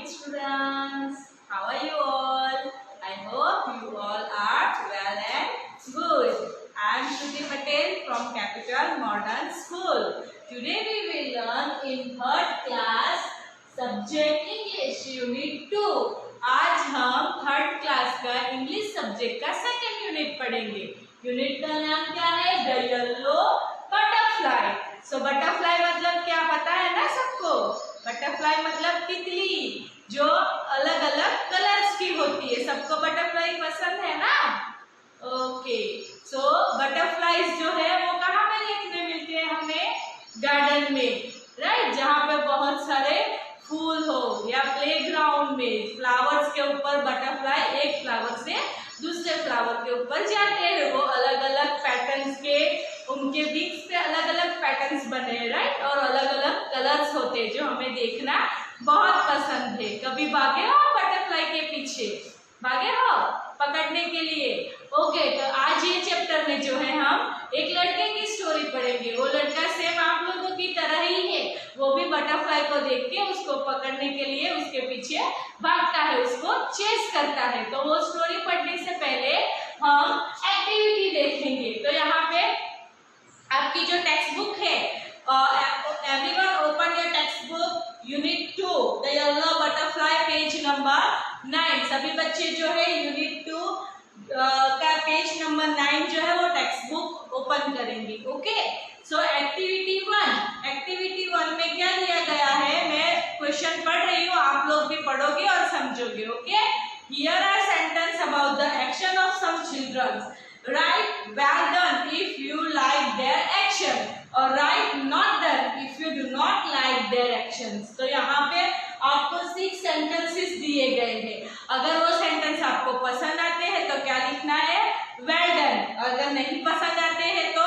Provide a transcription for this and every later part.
students. How are you all? I hope you all are well and good. I am Shruti Patel from Capital Modern School. Today we will learn in third class subject English Unit 2. आज हम third class का English subject का second unit पढ़ेंगे. Unit का नाम क्या है? The yellow butterfly. So butterfly मतलब क्या पता है ना सबको? बटरफ्लाई मतलब तितली जो अलग अलग कलर्स की होती है. सबको बटरफ्लाई पसंद है ना? ओके. सो बटरफ्लाईज जो है वो कहाँ पे देखने मिलते हैं हमें? गार्डन में, राइट? जहाँ पे बहुत सारे फूल हो या प्लेग्राउंड में फ्लावर्स के ऊपर बटरफ्लाई एक फ्लावर से दूसरे फ्लावर के ऊपर जाते हैं. वो अलग अलग पैटर्न्स के, उनके बीच पे अलग अलग पैटर्न्स बने हैं, राइट? और अलग अलग कलर्स होते हैं जो हमें देखना बहुत पसंद है. कभी भागे हो बटरफ्लाई के पीछे? भागे हो पकड़ने के लिए? ओके. तो आज ये चैप्टर में जो है हम एक लड़के की स्टोरी पढ़ेंगे. वो लड़का सेम आप लोगों की तरह ही है. वो भी बटरफ्लाई को देख के उसको पकड़ने के लिए उसके पीछे भागता है, उसको चेस करता है. तो वो स्टोरी पढ़ने से पहले हम एक्टिविटी देखेंगे. तो यहाँ पे आपकी जो टेक्स्ट बुक है, everyone open your text book unit 2 the yellow butterfly page number 9. सभी बच्चे जो है यूनिट 2 का पेज नंबर 9 जो है वो टेक्स्ट बुक ओपन करेंगे. ओके. सो एक्टिविटी 1 में क्या दिया गया है? मैं क्वेश्चन पढ़ रही हूँ, आप लोग भी पढ़ोगे और समझोगे. Okay. Here are sentence about the action of some children. Write well done if you like their action or write not done if you do not like their actions. तो यहाँ पे आपको 6 सेंटेंसेस दिए गए हैं. अगर वो सेंटेंस आपको पसंद आते हैं तो क्या लिखना है? well done. अगर नहीं पसंद आते हैं तो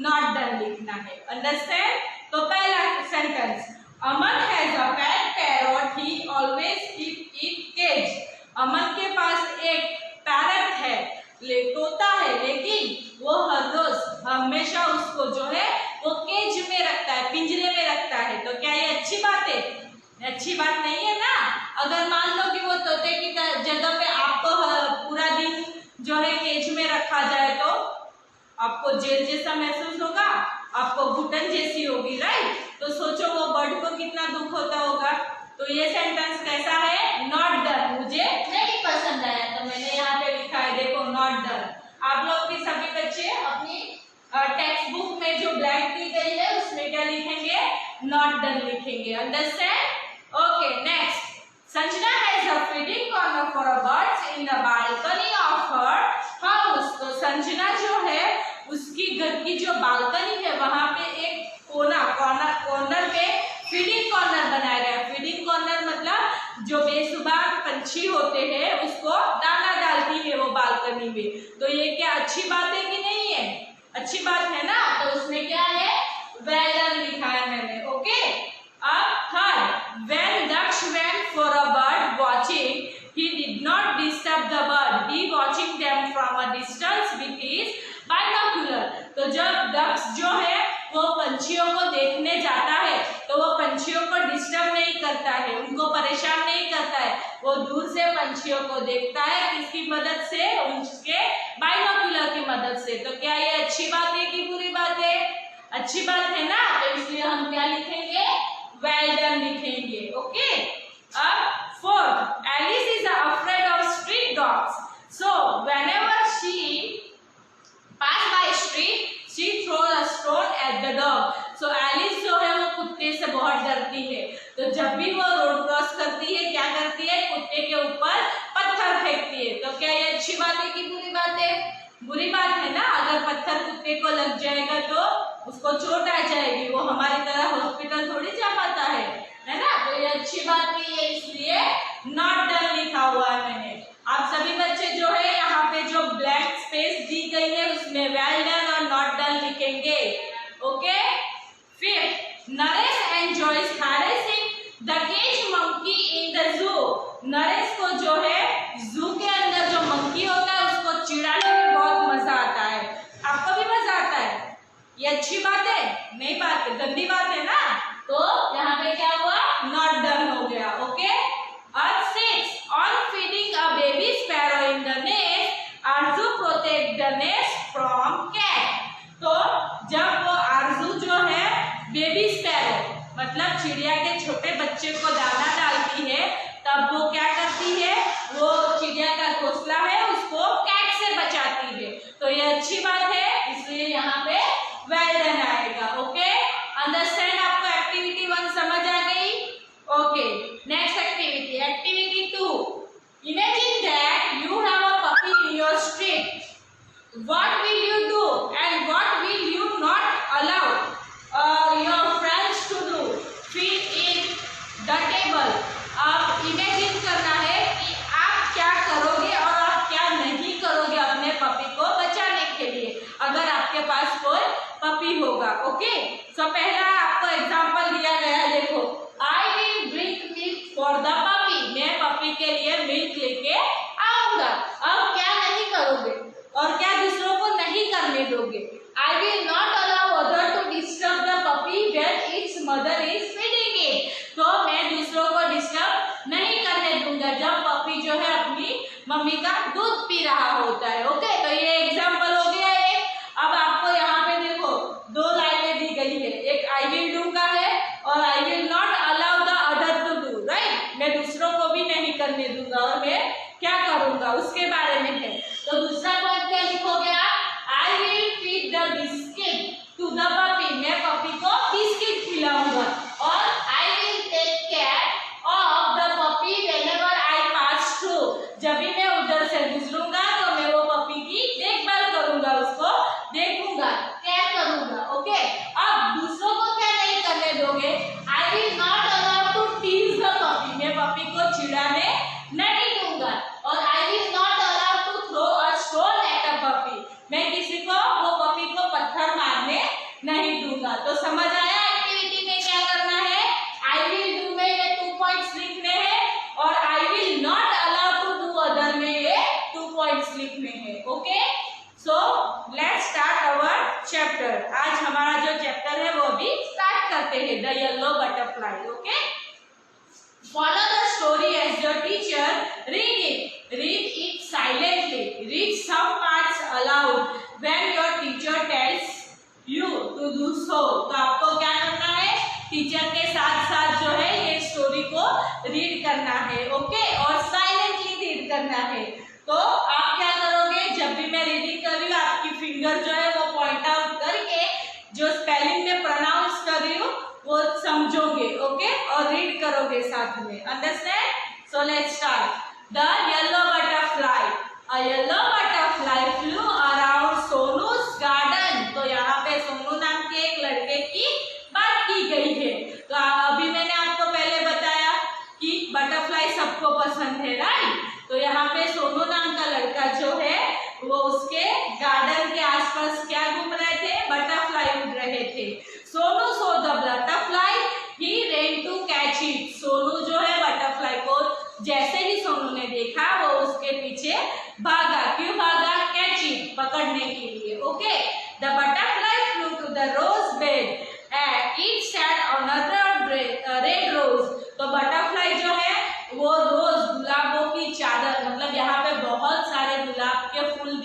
not done लिखना है. अंडरस्टैंड? तो पहला sentence, Aman has a pet parrot, he always keep it cage. Aman के पास एक पैरट है, तोता है, लेकिन वो हर रोज हमेशा उसको जो है वो केज में रखता है, पिंजरे में रखता है. तो क्या ये अच्छी बात है? अच्छी बात नहीं है ना. अगर मान लो कि वो तोते की जगह पे आपको पूरा दिन जो है केज में रखा जाए तो आपको जेल जैसा महसूस होगा, आपको घुटन जैसी होगी, राइट? तो सोचो वो बर्ड को कितना दुख होता होगा. तो ये सेंटेंस कैसा है? Not done. मुझे नहीं पसंद आया तो मैंने यहाँ पे लिखा है, देखो, नॉट डन. आप लोग भी सभी बच्चे अपनी टेक्स्ट बुक में जो ब्लैंक दी गई है उसमें क्या लिखेंगे? नॉट डन लिखेंगे. Understand? Okay. Next, Sanjana has a feeding corner for a bird's in the balcony of her house. तो संजना जो है उसकी घर की जो बालकनी है वहां पे एक कॉर्नर पे फीडिंग कॉर्नर बनाया गया. फीडिंग कॉर्नर मतलब जो बेसुबाह पंछी होते हैं उसको दाना डालती है वो बालकनी में. तो ये क्या अच्छी बात है कि नहीं है? अच्छी बात है ना. तो उसमें क्या है? well done लिखा है मैंने. ओके. अब third, when ducks went for a bird watching, he did not disturb the bird, he watching them from a distance with his binocular. तो जब डक्स जो है वो पंछियों को देखने जाता है तो वो पंछियों को डिस्टर्ब नहीं करता है, उनको परेशान नहीं करता है. वो दूर से पंछियों को देखता है. किसकी मदद से? उसके बाइनोक्यूलर की मदद से. तो क्या ये अच्छी बात है कि बुरी बात है? अच्छी बात है ना. तो इसलिए हम क्या लिखेंगे? well done लिखेंगे. ओके. अब fourth, Alice is afraid of street dogs. So whenever she pass by street she throws a stone at the dog. So Alice जो है वो कुत्ते से बहुत डरती है. तो जब भी वो रोड क्रॉस करती है क्या करती है? कुत्ते के ऊपर पत्थर फेंकती है. तो क्या ये अच्छी बात है कि बुरी बात है? बुरी बात है ना. अगर पत्थर कुत्ते को लग जाएगा तो उसको चोट आ जाएगी. वो हमारी तरह हॉस्पिटल थोड़ी जा पाता है ना. तो ये अच्छी बात नहीं है, इसलिए नॉट डन लिखा हुआ है मैंने. आप सभी बच्चे जो है यहाँ पे जो ब्लैंक स्पेस दी गई है उसमें वेल डन और नॉट डन लिखेंगे. Okay. Fifth, Naresh enjoys harassing the cage monkey in the zoo. Naresh को जो है जू के अंदर जो मंकी होता है उसको चिढ़ाने में बहुत मजा आता है. आपको भी मजा आता है? ये अच्छी बात है? नहीं बात है, गंदी बात है ना. तो यहाँ पे क्या हुआ? नॉट डन हो गया. Okay. what will you do and what will you not allow your friends to do? Feed in the table. अब इमेजिन करना है कि आप क्या करोगे और आप क्या नहीं करोगे अपने पपी को बचाने के लिए, अगर आपके पास कोई पपी होगा। ओके, सो पहला आपको एग्जांपल दिया गया है, देखो, I will drink milk for the puppy, मैं पपी के लिए मिल्क लेके आऊंगा। अब क्या नहीं करोगे और क्या दूसरों को नहीं करने दोगे? I will not allow other to disturb the puppy when its mother is feeding it, तो मैं दूसरों को डिस्टर्ब नहीं करने दूंगा जब पपी जो है अपनी मम्मी का दूध पी रहा होता है। ओके, तो ये एग्जांपल हो गया एक। अब आपको यहाँ पे देखो दो लाइनें दी गई है, एक आई विल डू का है और I will not allow the other to do, right, मैं दूसरों को भी नहीं करने दूंगा और मैं क्या करूंगा उसके बारे में है। तो दूसरा पॉइंट क्या लिखोगे आप? I will feed the biscuit to the puppy, मैं पपी को बिस्किट खिलाऊंगा। और I will take care of the puppy whenever I pass through, जब भी मैं उधर से गुजरूंगा तो मैं वो पपी की देखभाल करूंगा, उसको देखूंगा, केयर करूंगा। ओके, अब दूसरों को क्या नहीं करने दोगे? I will not allow to tease the puppy, मैं पपी को चिढ़ाने नहीं दूंगा। और I will not allow to throw a stone at a puppy, मैं किसी को वो पपी को पत्थर मारने नहीं दूंगा। तो समझ आया एक्टिविटी में क्या करना है? आई विल डू में ये 2 पॉइंट्स लिखने हैं और I will not allow to do other में ये 2 पॉइंट्स लिखने हैं। Okay, so let's start our chapter. आज हमारा जो चैप्टर है वो अभी स्टार्ट करते हैं, the yellow butterfly. Okay, follow the story as your teacher read it silently, read some parts aloud when your teacher tells you to do so। तो आपको क्या करना है? टीचर के साथ साथ जो है ये स्टोरी को रीड करना है। ओके, और साइलेंटली रीड करना है। तो आप क्या करोगे, जब भी मैं रीडिंग कर रही हूँ आपकी फिंगर जो है वो पॉइंट आउट करके जो स्पेलिंग में प्रोनाउंस कर रही हूँ वो समझोगे। ओके, और रीड करोगे साथ में। Understand? So let's start. The yellow butterfly, a yellow butterfly flew around Sonu's garden. तो यहाँ पे सोनू नाम के एक लड़के की बात की गई है। तो अभी मैंने आपको पहले बताया कि बटरफ्लाई सबको पसंद है, राइट। तो यहाँ पे सोनू नाम का लड़का जो है वो उसके गार्डन के आसपास क्या घूम रहे थे? बटरफ्लाई उड़ रहे थे। Sonu saw the butterfly, he ran to catch it. Sonu जो है बटरफ्लाई को जैसे ही सोनू ने देखा वो उसके पीछे भागा। क्यों भागा? कैच इट, पकड़ने के लिए। Okay, the butterfly flew to the rose bed and it sat on a red rose. तो बटरफ्लाई जो है वो रोज, गुलाबों की चादर, मतलब यहाँ पे बहुत सारे गुलाब के फूल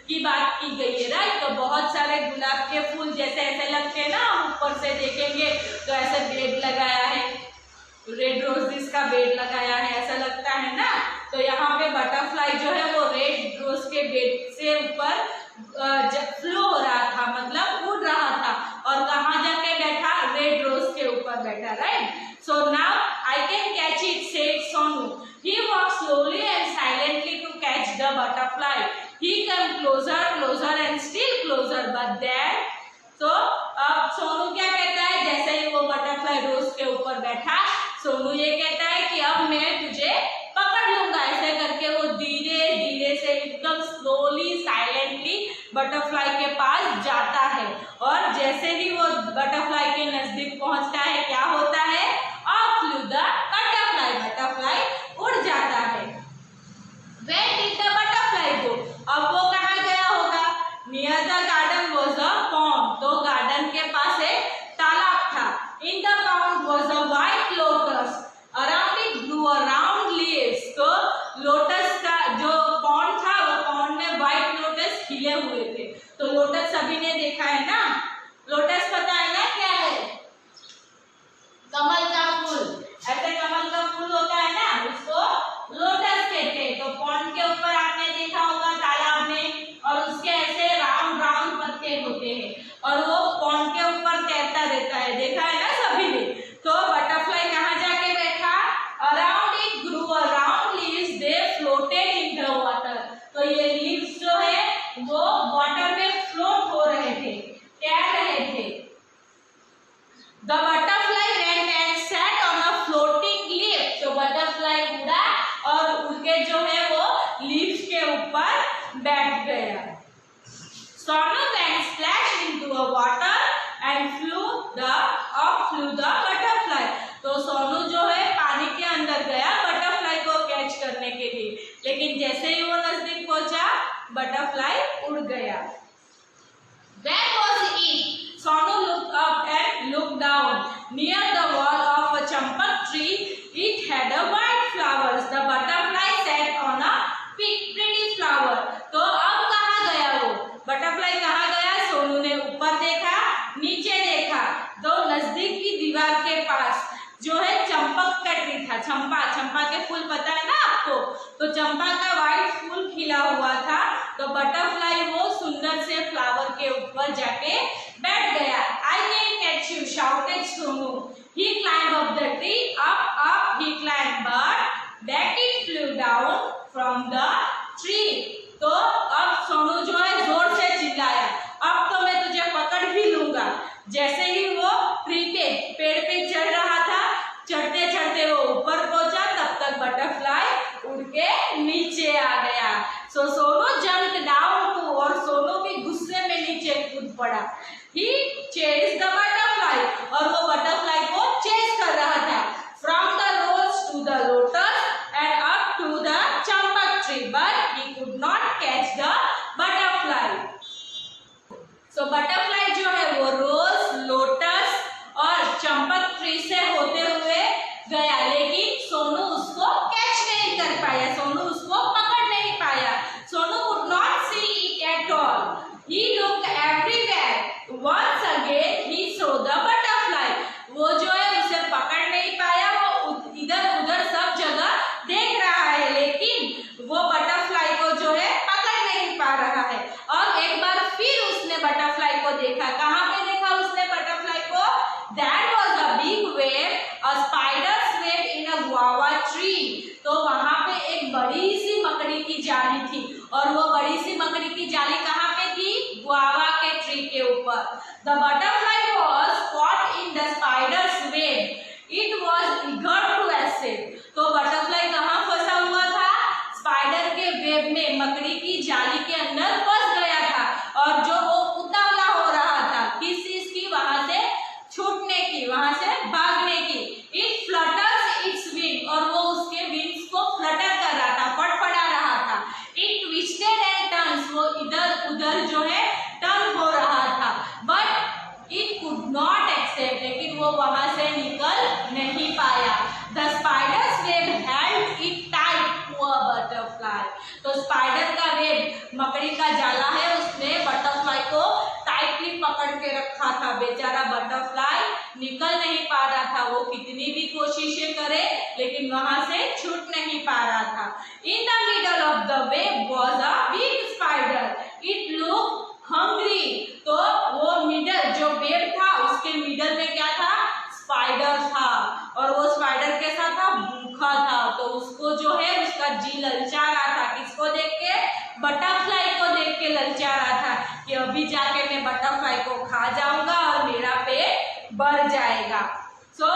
की बात की गई है, राइट। तो बहुत सारे गुलाब के फूल जैसे ऐसे लगते हैं ना, हम ऊपर से देखेंगे तो ऐसे बेड लगाया है, रेड रोजेस का बेड लगाया है, ऐसा लगता है ना। तो यहाँ पे बटरफ्लाई जो है वो रेड रोज के बेड से ऊपर फ्लो हो रहा था, मतलब उड़ रहा था। और कहाँ जाके बैठा? रेड रोज के ऊपर बैठा, right. So now I can catch it, said Sonu. He walked slowly and silently to catch the butterfly. He came closer, closer and still closer, but then, so अब सोनू क्या कहता है? जैसे ही वो बटरफ्लाई रोज के ऊपर बैठा, सोनू ये कहता है कि अब मैं तुझे पकड़ लूंगा। ऐसे करके वो धीरे धीरे से एकदम स्लोली साइलेंटली बटरफ्लाई के पास जाता है। और जैसे ही वो बटरफ्लाई के नजदीक पहुंचता है, क्या होता है? Of flu the butterfly, butterfly उड़ जाता है। Where did the butterfly go? अब वो कहाँ गया होगा? Near the garden was a pond. तो गार्डन के पास एक तालाब था। In the pond was a white lotus. Around it grew a round leaves. तो लोटस का जो पॉन्ड था वो पॉन्ड में व्हाइट लोटस खिले हुए थे। तो लोटस सभी ने देखा है ना, लोटस पता है ना क्या है? के जो है वो लीव्स के ऊपर बैठ गया। Sonu then splashed into a water and flew the butterfly। तो सोनू जो है पानी के अंदर गया बटरफ्लाई को कैच करने के लिए, लेकिन जैसे ही वो नजदीक पहुंचा बटरफ्लाई उड़ गया। Where was it? Sonu looked up and looked down. Near the wall of a champak tree, it had a white flowers. The butterfly sat on a pretty flower. तो अब कहाँ गया वो बटरफ्लाई? कहाँ गया? सोनू ने ऊपर देखा, नीचे देखा, तो नजदीक की दीवार के पास जो है चंपक का ट्री था। चंपा के फूल पता है ना आपको, तो चंपा का व्हाइट फूल खिला हुआ था। तो बटरफ्लाई वो सुंदर से फ्लावर के ऊपर जाके बैठ गया। I can catch you, shouted Sonu. He climbed up the tree, up he climbed, but back it flew down from the tree। तो अब सोनू जो है जोर से चिल्लाया, अब तो मैं तुझे पकड़ ही लूंगा। जैसे ही वो पेड़ पे चढ़ रहा था, चढ़ते चढ़ते वो ऊपर पहुंचा, तब तक बटरफ्लाई उड़ के नीचे आ गया। सो सोनू जंप्ड डाउन टू, और सोनू भी गुस्से में नीचे कूद पड़ा। ही चेस्ड द बटरफ्लाई, और वो बटरफ्लाई को चेस कर रहा था। From the rose to the lotus and up to the champak tree, but he could not catch the butterfly. So butterfly जो है वो रोज, लोटस और चंपक ट्री से होते हुए गया, लेकिन सोनू उसको कैच नहीं कर पाया, सोनू उसको पकड़ नहीं पाया। Sonu could not see it at all. He looked everywhere. Once again he saw the butterfly. वो जो है उसे पकड़ नहीं पाया, वो इधर उधर सब जगह देख रहा है, लेकिन वो बटरफ्लाई को जो है पकड़ नहीं पा रहा है। और एक बार फिर उसने बटरफ्लाई को देखा। कहाँ पे देखा उसने बटरफ्लाई को? That was a big web, a spider's web in a guava tree। तो वहां पे एक बड़ी सी मकड़ी की जाली थी, और वो बड़ी सी मकड़ी की जाली कहाँ पे थी? गुआवा के ट्री के ऊपर। The butterfly was caught in the spider's web. It was eager to escape। तो बटरफ्लाई कहाँ फंसा हुआ था? स्पाइडर के वेब में, मकड़ी की जाली के अंदर फंस गया था, और जो वो उतावला हो रहा था किस चीज की? वहां से छूटने की, वहां से भागने की। It flutters its wing, और वो उसके विंग्स को फ्लटर कर रहा था, फड़फड़ा रहा था। It twisted and turns, वो इधर उधर जो है टर्न हो रहा था। But it could not escape, लेकिन वो वहां से निकल नहीं पाया। The spider's web held it tight to a butterfly। तो स्पाइडर का वेब, मकड़ी का जाला है, उसने बटरफ्लाई को टाइटली पकड़ के रखा था। बेचारा बटरफ्लाई निकल नहीं पा रहा था, वो कितनी भी कोशिशें करे लेकिन वहां से छूट नहीं पा रहा था। In the middle of the web was a big spider. It looked hungry। तो वो मिडल जो वेब था उसके मिडल में क्या था? स्पाइडर था, और वो स्पाइडर कैसा था? भूखा था। तो उसको जो है उसका जी ललचा रहा था। किसको देख के? बटरफ्लाई को देख के ललचा रहा था कि अभी जाके मैं बटरफ्लाई को खा जाऊंगा और मेरा पेट भर जाएगा। So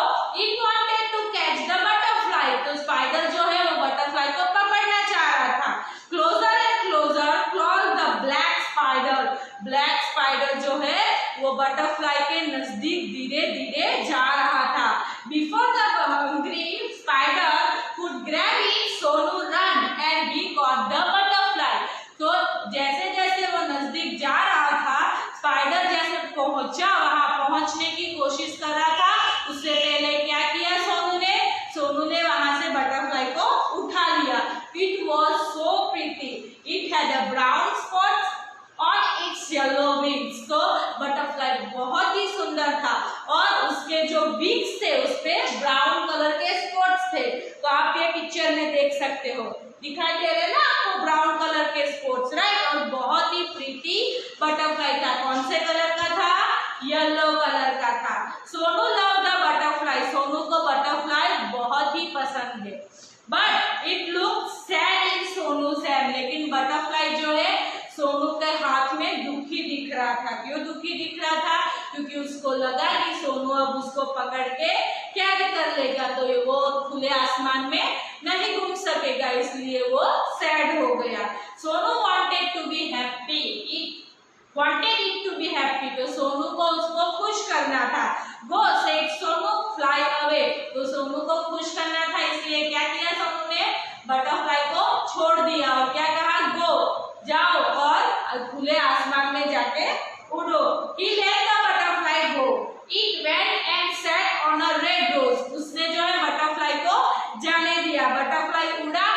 it wanted to catch the butterfly. तो स्पाइडर जो है वो बटरफ्लाई को पकड़ना चाह रहा था। Closer and closer crawls the black spider. Black spider जो है वो बटरफ्लाई के नजदीक धीरे धीरे जा रहा था। Before the hungry spider could grab it, Sonu run and he caught the butterfly. तो जैसे जैसे वो नजदीक जा रहा था, स्पाइडर जैसे पहुंचा, वहां पहुंचने की कोशिश कर रहा था, उससे पहले क्या किया सोनू ने वहां से बटरफ्लाई को उठा लिया। It was so pretty, it had a brown spots on it's yellow wings. तो बटरफ्लाई बहुत ही सुंदर था, और उसके जो विंग्स थे उस पे ब्राउन कलर के स्पॉट्स थे। तो आप ये पिक्चर में देख सकते हो, दिखाई दे रहे ना आपको ब्राउन कलर के स्पॉट्स, राइट? और बहुत ही प्रीटी बटरफ्लाई था। कौन से कलर का था? येलो कलर का था। Sonu love the butterfly. Sonu को बटरफ्लाई बहुत ही पसंद है। But it look sad in Sonu sad, लेकिन बटरफ्लाई जो है सोनू के हाथ में दुखी दिख रहा था। क्यों दुखी दिख रहा था? क्योंकि उसको लगा कि सोनू अब उसको पकड़ के कैद कर लेगा, तो वो खुले आसमान में नहीं घूम सकेगा, इसलिए वो सैड हो गया। Sonu wanted to be happy, wanted it to be happy, तो सोनू को उसको खुश करना था। Go said Sonu, fly away, तो सोनू को खुश करना था, इसलिए क्या किया सोनू ने, बटरफ्लाई को छोड़ दिया और क्या कहा, go जाओ और खुले आसमान में जाके उड़ो। He let the butterfly go, it went and sat on a red rose, उसने जो है बटरफ्लाई को जाने दिया, बटरफ्लाई उड़ा